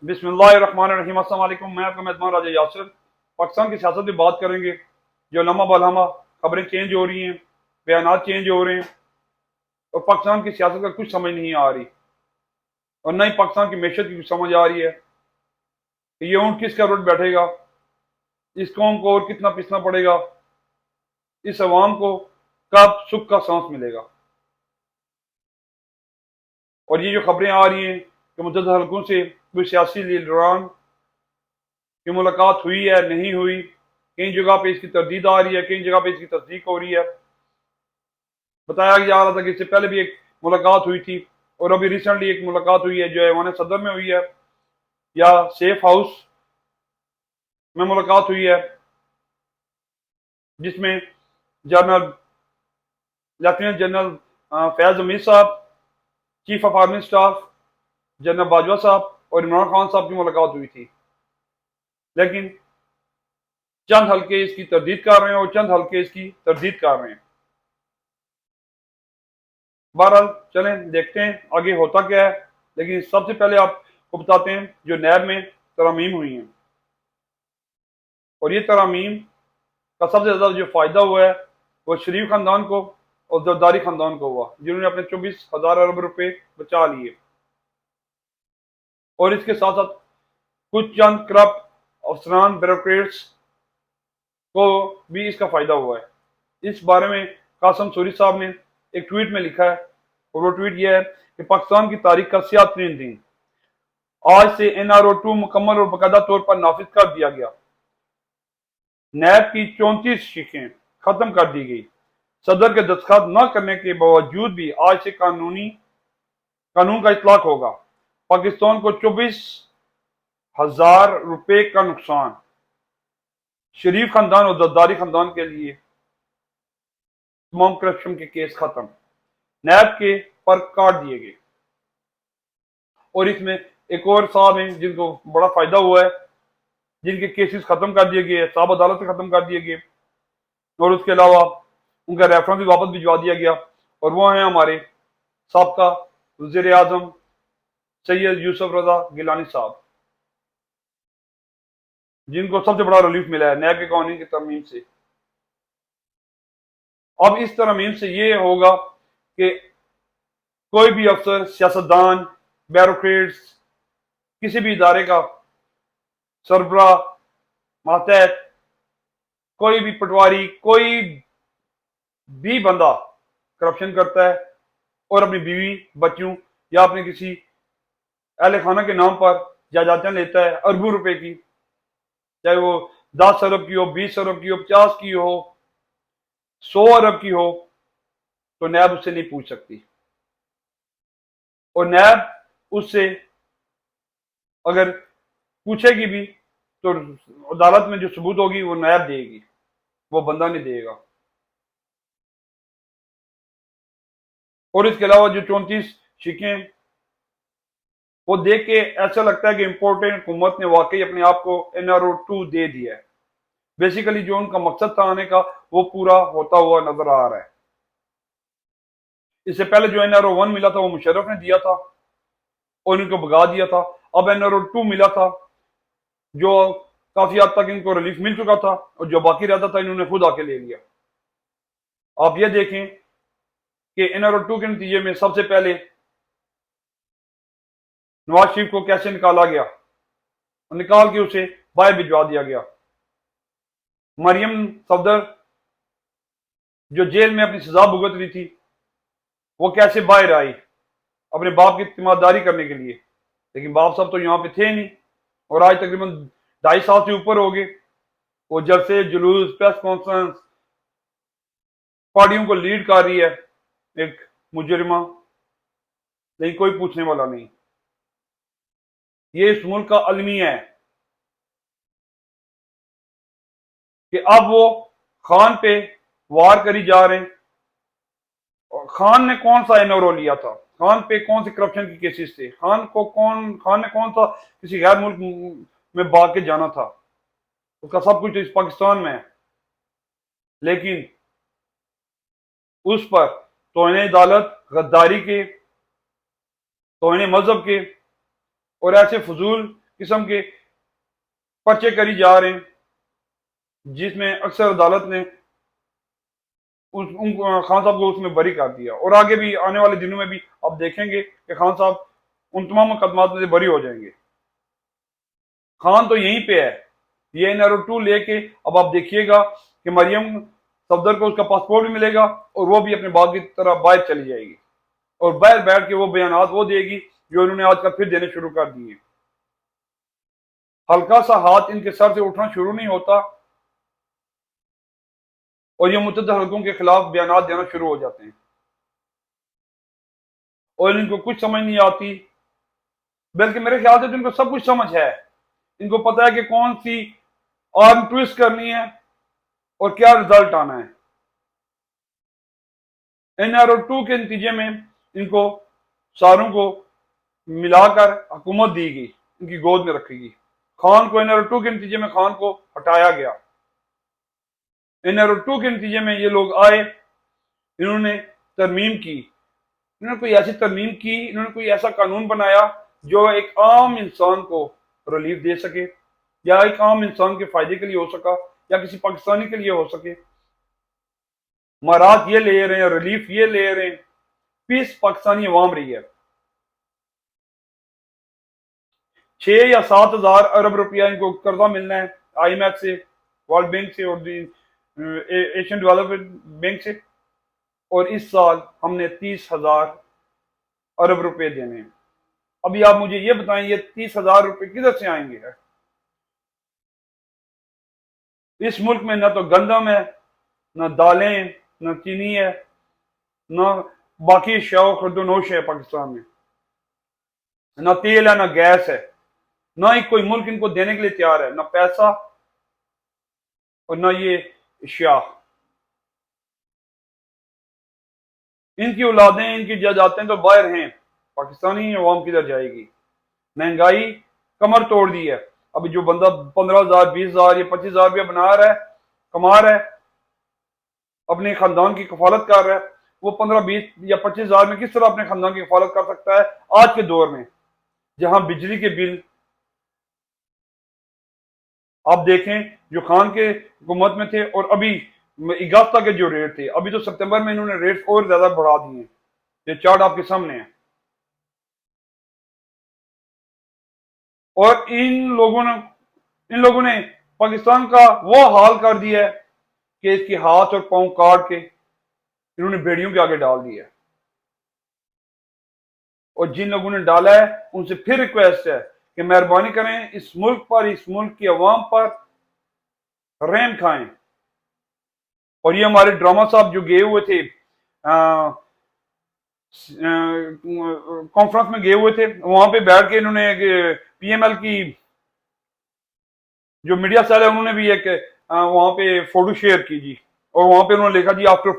बिस्मिल्लाहिर्रहमानिर्रहीम। अस्सलाम वालेकुम। मैं आपका मेज़बान राजा यासिर। पाकिस्तान की सियासत की बात करेंगे। जो लम्हा बलहमा खबरें चेंज हो रही हैं, बयानात चेंज हो रहे हैं और पाकिस्तान की सियासत का कुछ समझ नहीं आ रही और न ही पाकिस्तान की मैशत की कुछ समझ आ रही है कि ये ऊँट किसका रुट बैठेगा, इस कौम को और कितना पिसना पड़ेगा, इस अवाम को कब सुख का सांस मिलेगा। और ये जो खबरें आ रही हैं कि मुतअद्दिद हलकों से कोई सियासी लीडरान की मुलाकात हुई है, नहीं हुई, कई जगह पे इसकी तरदीद आ रही है, कई जगह पे इसकी तस्दीक हो रही है। बताया जा रहा था कि इससे पहले भी एक मुलाकात हुई थी और अभी रिसेंटली एक मुलाकात हुई है जो ऐवान सदर में हुई है या सेफ हाउस में मुलाकात हुई है, जिसमें जनरल लेफ्टिनेंट जनरल फैज अमीर साहब, chief of army staff general Bajwa साहब और इमरान खान साहब की मुलाकात हुई थी। लेकिन चंद हल्के इसकी तरदीद कर रहे हैं और चंद हल्के इसकी तरदीद कर रहे हैं। बहरहाल चलें देखते हैं आगे होता क्या है। लेकिन सबसे पहले आपको बताते हैं जो नैब में तरमीम हुई हैं, और ये तरमीम का सबसे ज्यादा जो फायदा हुआ है वो शरीफ खानदान को और जरदारी खानदान को हुआ, जिन्होंने अपने 24,000 अरब रुपए बचा लिए। और इसके साथ साथ कुछ चंद करप्ट अफसरान ब्यूरोक्रेट्स को भी इसका फायदा हुआ है। इस बारे में कासम सूरी साहब ने एक ट्वीट में लिखा है, और वो ट्वीट यह है कि पाकिस्तान की तारीख का सियाह-तरीन दिन आज से NRO2 मुकम्मल और बाकायदा तौर पर नाफिज कर दिया गया। नैब की 34 शिकें खत्म कर दी गई। सदर के दस्तखत न करने के बावजूद भी आज से कानून का इतलाक होगा। पाकिस्तान को 24,000 रुपए का नुकसान। शरीफ खानदान और जरदारी खानदान के लिए तमाम करप्शन के केस खत्म, नैब के पर काट दिए गए। और इसमें एक और साहब हैं जिनको बड़ा फायदा हुआ है, जिनके केसेस खत्म कर दिए गए, साहब अदालत से खत्म कर दिए गए और उसके अलावा उनका रेफरेंस भी वापस भिजवा दिया गया। और वो हैं हमारे साबका वज़ीर आज़म सैयद यूसुफ रजा गिलानी साहब, जिनको सबसे बड़ा रिलीफ मिला है नैब के कानून की तरमीम से। अब इस तरमीम से ये होगा कि कोई भी अफसर, सियासतदान, ब्यूरोक्रेट्स, किसी भी इदारे का सरबरा, मातहत, कोई भी पटवारी, कोई भी बंदा करप्शन करता है और अपनी बीवी, बच्चों या अपने किसी अहल खाना के नाम पर जायदादें लेता है अरबों रुपए की, चाहे वो 10 अरब की हो, 20 अरब की हो, 50 की हो, 100 अरब की हो, तो नैब उससे नहीं पूछ सकती। और नैब उससे अगर पूछेगी भी तो अदालत में जो सबूत होगी वो नैब देगी, वो बंदा नहीं देगा। और इसके अलावा जो 34 शिकें, वो देख के ऐसा लगता है कि इम्पोर्टेंट हुकूमत ने वाकई अपने आप को NRO2 दे दिया है। बेसिकली जो उनका मकसद था आने का वो पूरा होता हुआ नजर आ रहा है। इससे पहले जो NRO1 मिला था वो मुशर्रफ ने दिया था और इनको भगा दिया था। अब NRO2 मिला था जो काफी हद तक इनको रिलीफ मिल चुका था और जो बाकी रहता था इन्होंने खुद आके ले लिया। आप ये देखें कि NRO2 के नतीजे में सबसे पहले नवाज शरीफ को कैसे निकाला गया और निकाल के उसे बाहर भिजवा दिया गया। मरियम सफदर जो जेल में अपनी सजा भुगत रही थी, वो कैसे बाहर आई अपने बाप की तीमारदारी करने के लिए। लेकिन बाप साहब तो यहाँ पे थे नहीं और आज तकरीबन 2.5 साल से ऊपर हो गए। वो जलसे, जुलूस, प्रेस कॉन्फ्रेंस, पार्टियों को लीड कर रही है एक मुजरिमा, लेकिन कोई पूछने वाला नहीं। ये इस मुल्क का अलमिया है कि अब वो खान पे वार करी जा रहे हैं। और खान ने कौन सा NRO लिया था, खान पे कौन से करप्शन के केसेस थे, खान ने कौन सा किसी गैर मुल्क में भाग के जाना था, उसका सब कुछ इस पाकिस्तान में है। लेकिन उस पर तौहीन अदालत, गद्दारी के, तौहीन मजहब के और ऐसे फजूल किस्म के पर्चे करी जा रहे हैं, जिसमें अक्सर अदालत ने उन खान साहब को उसमें बरी कर दिया। और आगे भी आने वाले दिनों में भी आप देखेंगे कि खान साहब उन तमाम मुकदमात में से बरी हो जाएंगे। खान तो यहीं पे है, ये NRO 2 लेके अब आप देखिएगा कि मरियम सफदर को उसका पासपोर्ट भी मिलेगा और वो भी अपने बाग की तरह बाहर चली जाएगी और बाहर बैठ के वो बयानात वो देगी जो इन्होंने आजकल फिर देने शुरू कर दिए। हल्का सा हाथ इनके सर से उठना शुरू नहीं होता और ये मुतअद्दिद हलकों के खिलाफ बयानात देना शुरू हो जाते हैं और इनको कुछ समझ नहीं आती, बल्कि मेरे ख्याल से तो इनको सब कुछ समझ है। इनको पता है कि कौन सी आर्म ट्विस्ट करनी है और क्या रिजल्ट आना है। NRO 2 के नतीजे में इनको सारों को मिलाकर हुकूमत दी गई, इनकी गोद में रखी गई। खान को NRO 2 के नतीजे में खान को हटाया गया। NRO 2 के नतीजे में ये लोग आए, इन्होंने तरमीम की, इन्होंने कोई ऐसी तरमीम की, इन्होंने कोई ऐसा कानून बनाया जो एक आम इंसान को रिलीफ दे सके या एक आम इंसान के फायदे के लिए हो सका या किसी पाकिस्तानी के लिए हो सके। महारात ये ले रहे हैं, रिलीफ ये ले रहे हैं, पीस पाकिस्तानी अवाम रही है। 6 या 7 हजार अरब रुपया इनको कर्जा मिलना है IMF से, वर्ल्ड बैंक से और एशियन डेवलपमेंट बैंक से, और इस साल हमने 30,000 अरब रुपए देने हैं। अभी आप मुझे ये बताएं, ये 30,000 रुपए किधर से आएंगे? इस मुल्क में ना तो गंदम है, ना दालें, ना चीनी है, ना बाकी अशिया खुर्दोनोश है पाकिस्तान में, ना तेल है, ना गैस है, ना ही कोई मुल्क इनको देने के लिए तैयार है, ना पैसा और ना ये अशिया। इनकी औलादें, इनकी जायदादें तो बाहर हैं, पाकिस्तानी अवाम किधर जाएगी? महंगाई कमर तोड़ दी है। अभी जो बंदा 15,000, 20,000 या 25,000 रुपया बना रहा है, कमा रहा है, अपने खानदान की कफालत कर रहा है, वो 15, 20 या 25,000 में किस तरह अपने खानदान की कफालत कर सकता है आज के दौर में, जहां बिजली के बिल आप देखें जो खान के हुकूमत में थे और अभी अगस्त के जो रेट थे, अभी तो सितंबर में इन्होंने रेट और ज्यादा बढ़ा दिए। ये चार्ट आपके सामने है। और इन लोगों ने पाकिस्तान का वो हाल कर दिया है कि इसके हाथ और पांव काट के इन्होंने बेड़ियों के आगे डाल दिया है। और जिन लोगों ने डाला है उनसे फिर रिक्वेस्ट है कि मेहरबानी करें, इस मुल्क पर, इस मुल्क की अवाम पर रहम खाएं। और ये हमारे ड्रामा साहब जो गए हुए थे, कॉन्फ्रेंस में गए हुए थे, वहां पे बैठ के इन्होंने PML की जो मीडिया सेल है उन्होंने भी एक वहां पे फोटो शेयर की जी, और वहां पे उन्होंने लिखा जी, after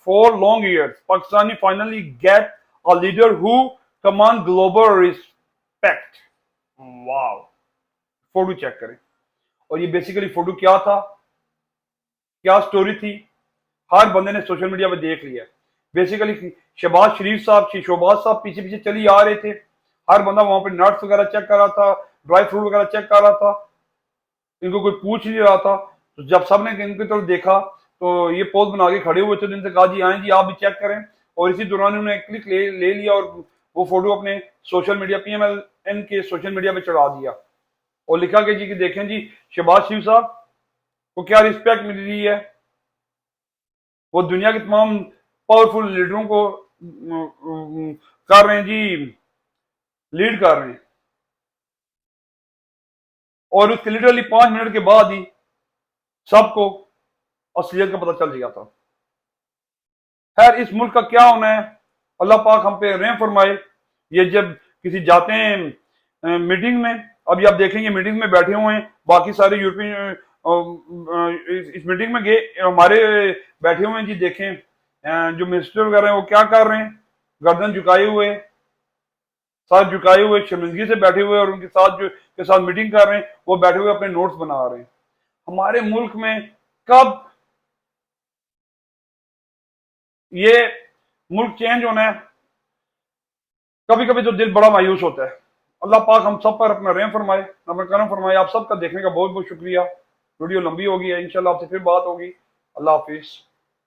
4 long years Pakistani finally get a leader who command global respect. Wow, photo check करें। और ये बेसिकली फोटो क्या था, क्या स्टोरी थी, हर बंदे ने सोशल मीडिया पे देख लिया। बेसिकली शहबाज शरीफ साहब, शहबाज साहब पीछे पीछे चली आ रहे थे, हर बंदा वहां पे नट्स वगैरह चेक कर रहा था, ड्राई फ्रूट वगैरह चेक कर रहा था, इनको कोई पूछ नहीं रहा था। तो जब सबने इनकी तरफ देखा तो ये पोज बना के खड़े हुए थे, इनसे कहा जी आए जी आप भी चेक करें, और इसी दौरान उन्होंने क्लिक ले लिया और वो फोटो अपने सोशल मीडिया PMLN के सोशल मीडिया पे चढ़ा दिया और लिखा कि जी कि देखें जी शहबाज शरीफ साहब को क्या रिस्पेक्ट मिल रही है, वो दुनिया के तमाम पावरफुल लीडरों को कर रहे हैं जी, लीड कर रहे हैं। और उसके लिटरली 5 मिनट के बाद ही सबको असलियत का पता चल गया था। खैर, इस मुल्क का क्या होना है, अल्लाह पाक हम पे रहम फरमाए। ये जब किसी जाते हैं मीटिंग में, अभी आप देखेंगे मीटिंग में बैठे हुए हैं बाकी सारे यूरोपियन, इस मीटिंग में गए हमारे बैठे हुए हैं जी, देखें जो मिनिस्टर वगैरह हैं वो क्या कर रहे हैं, गर्दन झुकाए हुए, साथ झुकाए हुए, शर्मिंदगी से बैठे हुए, और उनके साथ जो के साथ मीटिंग कर रहे हैं वो बैठे हुए अपने नोट्स बना रहे हैं। हमारे मुल्क में कब ये मुल्क चेंज होना है? कभी कभी तो दिल बड़ा मायूस होता है। अल्लाह पाक हम सब पर अपना रहम फरमाए, अपना करम फरमाए। आप सबका देखने का बहुत बहुत शुक्रिया। वीडियो लंबी होगी है, इंशाल्लाह आपसे फिर बात होगी। अल्लाह हाफिज।